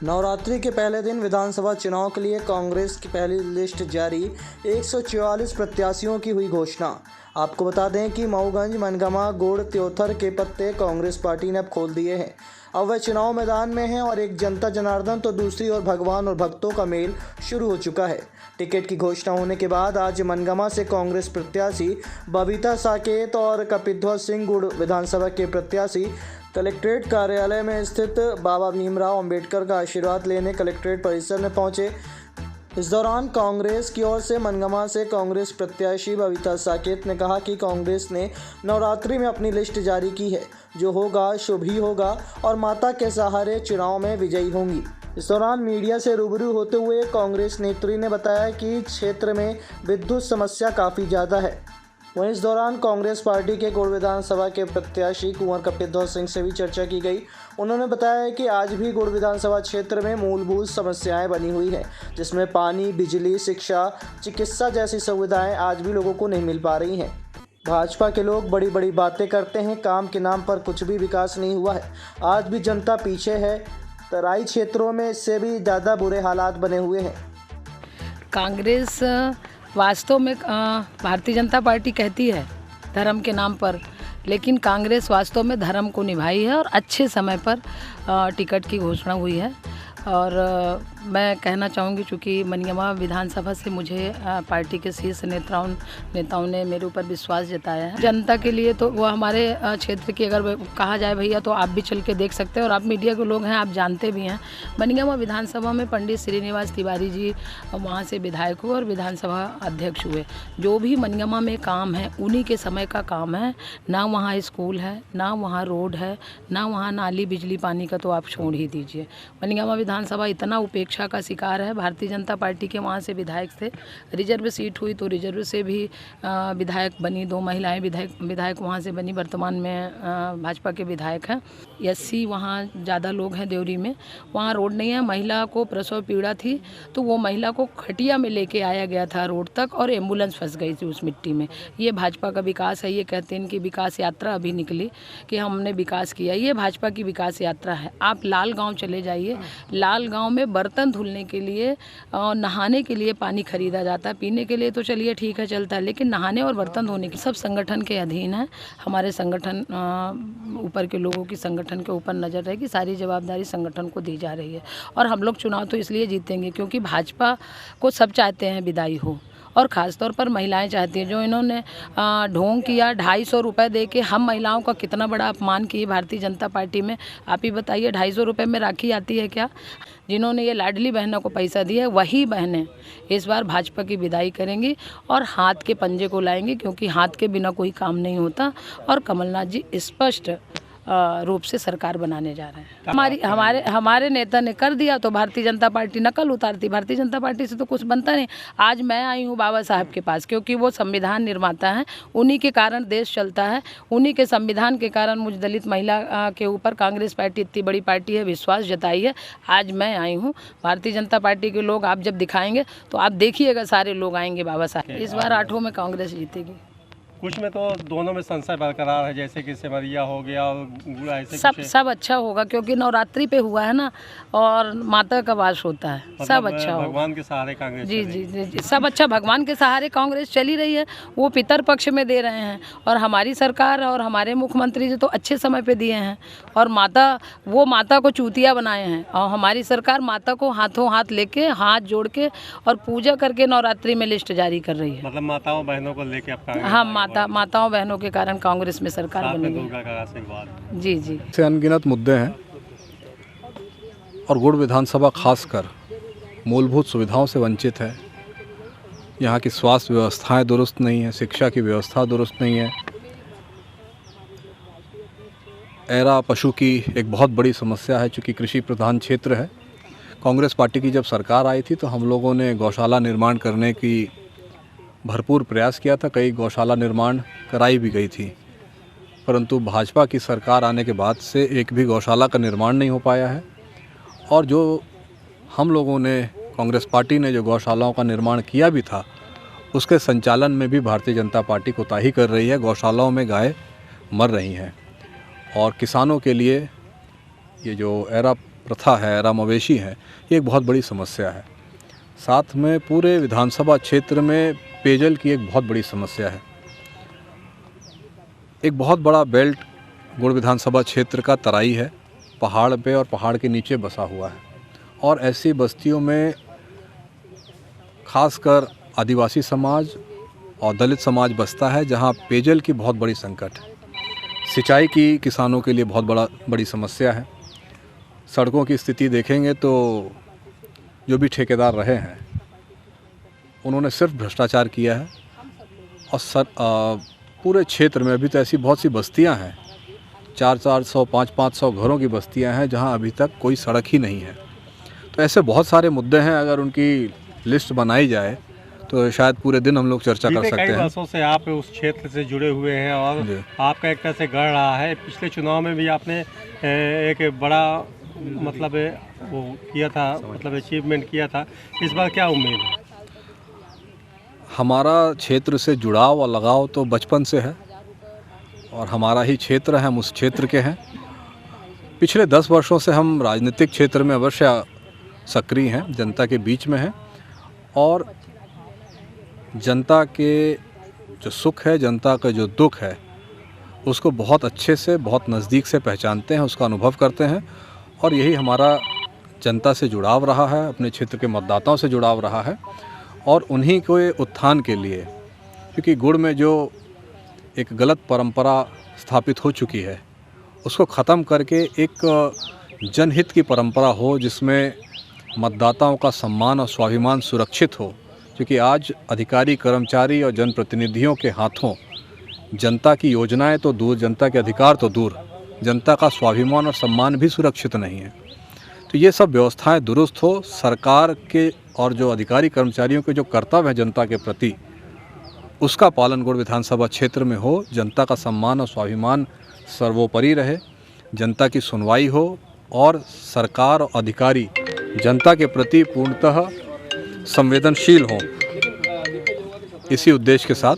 नवरात्रि के पहले दिन विधानसभा चुनाव के लिए कांग्रेस की पहली लिस्ट जारी। 144 प्रत्याशियों की हुई घोषणा। आपको बता दें कि मऊगंज, मनगमा, गुड़, त्योथर के पत्ते कांग्रेस पार्टी ने अब खोल दिए हैं। अब वह चुनाव मैदान में हैं और एक जनता जनार्दन तो दूसरी ओर भगवान और भक्तों का मेल शुरू हो चुका है। टिकट की घोषणा होने के बाद आज मनगमा से कांग्रेस प्रत्याशी बबीता साकेत और कपिध्वज सिंह गुड़ विधानसभा के प्रत्याशी कलेक्ट्रेट कार्यालय में स्थित बाबा भीमराव अंबेडकर का आशीर्वाद लेने कलेक्ट्रेट परिसर में पहुंचे। इस दौरान कांग्रेस की ओर से मनगमा से कांग्रेस प्रत्याशी बबीता साकेत ने कहा कि कांग्रेस ने नवरात्रि में अपनी लिस्ट जारी की है, जो होगा शुभ ही होगा और माता के सहारे चुनाव में विजयी होंगी। इस दौरान मीडिया से रूबरू होते हुए कांग्रेस नेत्री ने बताया कि क्षेत्र में विद्युत समस्या काफ़ी ज़्यादा है। वहीं इस दौरान कांग्रेस पार्टी के गुड़ विधानसभा के प्रत्याशी कुंवर कपिध्वज सिंह से भी चर्चा की गई। उन्होंने बताया कि आज भी गुड़ विधानसभा क्षेत्र में मूलभूत समस्याएं बनी हुई हैं, जिसमें पानी, बिजली, शिक्षा, चिकित्सा जैसी सुविधाएं आज भी लोगों को नहीं मिल पा रही हैं। भाजपा के लोग बड़ी बड़ी बातें करते हैं, काम के नाम पर कुछ भी विकास नहीं हुआ है। आज भी जनता पीछे है। तराई क्षेत्रों में इससे भी ज़्यादा बुरे हालात बने हुए हैं। कांग्रेस वास्तव में भारतीय जनता पार्टी कहती है धर्म के नाम पर, लेकिन कांग्रेस वास्तव में धर्म को निभाई है और अच्छे समय पर टिकट की घोषणा हुई है। और मैं कहना चाहूँगी, चूँकि मनगमा विधानसभा से मुझे पार्टी के शीर्ष नेताओं ने मेरे ऊपर विश्वास जताया है। जनता के लिए तो वो हमारे क्षेत्र की अगर कहा जाए भैया, तो आप भी चल के देख सकते हैं और आप मीडिया के लोग हैं, आप जानते भी हैं। मनगमा विधानसभा में पंडित श्रीनिवास तिवारी जी वहाँ से विधायक हुए और विधानसभा अध्यक्ष हुए। जो भी मनगमा में काम है उन्हीं के समय का काम है। ना वहाँ स्कूल है, ना वहाँ रोड है, ना वहाँ नाली, बिजली, पानी का तो आप छोड़ ही दीजिए। मनगमा विधानसभा इतना उपेक्षा का शिकार है। भारतीय जनता पार्टी के वहाँ से विधायक थे, रिजर्व सीट हुई तो रिजर्व से भी विधायक बनी, 2 महिलाएं विधायक वहाँ से बनी। वर्तमान में भाजपा के विधायक हैं। एससी वहाँ ज़्यादा लोग हैं देवरी में, वहाँ रोड नहीं है। महिला को प्रसव पीड़ा थी तो वो महिला को खटिया में लेके आया गया था रोड तक और एम्बुलेंस फंस गई थी उस मिट्टी में। ये भाजपा का विकास है। ये कहते हैं कि विकास यात्रा अभी निकली कि हमने विकास किया। ये भाजपा की विकास यात्रा है। आप लाल गाँव चले जाइए, लाल गांव में बर्तन धुलने के लिए और नहाने के लिए पानी खरीदा जाता है। पीने के लिए तो चलिए ठीक है, चलता है, लेकिन नहाने और बर्तन धोने के सब संगठन के अधीन है। हमारे संगठन ऊपर के लोगों की संगठन के ऊपर नज़र रहेगी, सारी जवाबदारी संगठन को दी जा रही है। और हम लोग चुनाव तो इसलिए जीतेंगे क्योंकि भाजपा को सब चाहते हैं विदाई हो, और ख़ास तौर पर महिलाएं चाहती हैं। जो इन्होंने ढोंग किया, 250 रुपये दे के हम महिलाओं का कितना बड़ा अपमान किए भारतीय जनता पार्टी में। आप ही बताइए, 250 रुपये में राखी आती है क्या? जिन्होंने ये लाडली बहनों को पैसा दिया है वही बहनें इस बार भाजपा की विदाई करेंगी और हाथ के पंजे को लाएंगी, क्योंकि हाथ के बिना कोई काम नहीं होता। और कमलनाथ जी स्पष्ट रूप से सरकार बनाने जा रहे हैं। हमारे नेता ने कर दिया तो भारतीय जनता पार्टी नकल उतारती। भारतीय जनता पार्टी से तो कुछ बनता नहीं। आज मैं आई हूँ बाबा साहब के पास, क्योंकि वो संविधान निर्माता हैं, उन्हीं के कारण देश चलता है। उन्हीं के संविधान के कारण मुझ दलित महिला के ऊपर कांग्रेस पार्टी इतनी बड़ी पार्टी है, विश्वास जताई है। आज मैं आई हूँ। भारतीय जनता पार्टी के लोग आप जब दिखाएंगे तो आप देखिएगा, सारे लोग आएंगे बाबा साहब। इस बार 8 में कांग्रेस जीतेगी। कुछ में तो दोनों में संशय बरकरार है, जैसे कि सिमरिया हो गया और गुड़ा, ऐसे सब अच्छा होगा, क्योंकि नवरात्रि पे हुआ है ना, और माता का वास होता है। मतलब सब अच्छा होगा। भगवान के सहारे कांग्रेस जी, सब अच्छा। भगवान के सहारे कांग्रेस चली रही है। वो पितर पक्ष में दे रहे हैं और हमारी सरकार और हमारे मुख्यमंत्री जी तो अच्छे समय पे दिए हैं। और वो माता को चूतिया बनाए हैं, और हमारी सरकार माता को हाथों हाथ लेके, हाथ जोड़ के और पूजा करके नवरात्रि में लिस्ट जारी कर रही है। मतलब माताओं बहनों को लेके आप? हाँ, माताओं बहनों के कारण कांग्रेस में सरकार बनेगी। जी से अनगिनत मुद्दे हैं और गुड़ विधानसभा खासकर मूलभूत सुविधाओं से वंचित है। यहाँ की स्वास्थ्य व्यवस्थाएं दुरुस्त नहीं है, शिक्षा की व्यवस्था दुरुस्त नहीं है। एरा पशु की एक बहुत बड़ी समस्या है, चूँकि कृषि प्रधान क्षेत्र है। कांग्रेस पार्टी की जब सरकार आई थी तो हम लोगों ने गौशाला निर्माण करने की भरपूर प्रयास किया था। कई गौशाला निर्माण कराई भी गई थी, परंतु भाजपा की सरकार आने के बाद से एक भी गौशाला का निर्माण नहीं हो पाया है। और जो हम लोगों ने, कांग्रेस पार्टी ने जो गौशालाओं का निर्माण किया भी था, उसके संचालन में भी भारतीय जनता पार्टी कोताही कर रही है। गौशालाओं में गाय मर रही हैं और किसानों के लिए ये जो एरा प्रथा है, एरा मवेशी है, ये एक बहुत बड़ी समस्या है। साथ में पूरे विधानसभा क्षेत्र में पेयजल की एक बहुत बड़ी समस्या है। एक बहुत बड़ा बेल्ट गुड़ विधानसभा क्षेत्र का तराई है, पहाड़ पे और पहाड़ के नीचे बसा हुआ है, और ऐसी बस्तियों में खासकर आदिवासी समाज और दलित समाज बसता है, जहाँ पेयजल की बहुत बड़ी संकट है। सिंचाई की किसानों के लिए बहुत बड़ी समस्या है। सड़कों की स्थिति देखेंगे तो जो भी ठेकेदार रहे हैं उन्होंने सिर्फ भ्रष्टाचार किया है, और पूरे क्षेत्र में अभी तो ऐसी बहुत सी बस्तियां हैं, 400 500 घरों की बस्तियां हैं जहां अभी तक कोई सड़क ही नहीं है। तो ऐसे बहुत सारे मुद्दे हैं, अगर उनकी लिस्ट बनाई जाए तो शायद पूरे दिन हम लोग चर्चा कर सकते हैं। कई वर्षों से आप उस क्षेत्र से जुड़े हुए हैं और आपका एक तरह से गढ़ रहा है। पिछले चुनाव में भी आपने एक बड़ा मतलब वो किया था, मतलब अचीवमेंट किया था। इस बार क्या उम्मीद है? हमारा क्षेत्र से जुड़ाव और लगाव तो बचपन से है, और हमारा ही क्षेत्र है, हम उस क्षेत्र के हैं। पिछले 10 वर्षों से हम राजनीतिक क्षेत्र में अवश्य सक्रिय हैं, जनता के बीच में हैं, और जनता के जो सुख है, जनता का जो दुख है, उसको बहुत अच्छे से, बहुत नज़दीक से पहचानते हैं, उसका अनुभव करते हैं। और यही हमारा जनता से जुड़ाव रहा है, अपने क्षेत्र के मतदाताओं से जुड़ाव रहा है, और उन्हीं के उत्थान के लिए, क्योंकि गुड़ में जो एक गलत परंपरा स्थापित हो चुकी है, उसको ख़त्म करके एक जनहित की परंपरा हो, जिसमें मतदाताओं का सम्मान और स्वाभिमान सुरक्षित हो। क्योंकि आज अधिकारी, कर्मचारी और जनप्रतिनिधियों के हाथों जनता की योजनाएं तो दूर, जनता के अधिकार तो दूर, जनता का स्वाभिमान और सम्मान भी सुरक्षित नहीं है। तो ये सब व्यवस्थाएं दुरुस्त हो, सरकार के और जो अधिकारी कर्मचारियों के जो कर्तव्य हैं जनता के प्रति, उसका पालन गुड़ विधानसभा क्षेत्र में हो, जनता का सम्मान और स्वाभिमान सर्वोपरि रहे, जनता की सुनवाई हो, और सरकार और अधिकारी जनता के प्रति पूर्णतः संवेदनशील हों। इसी उद्देश्य के साथ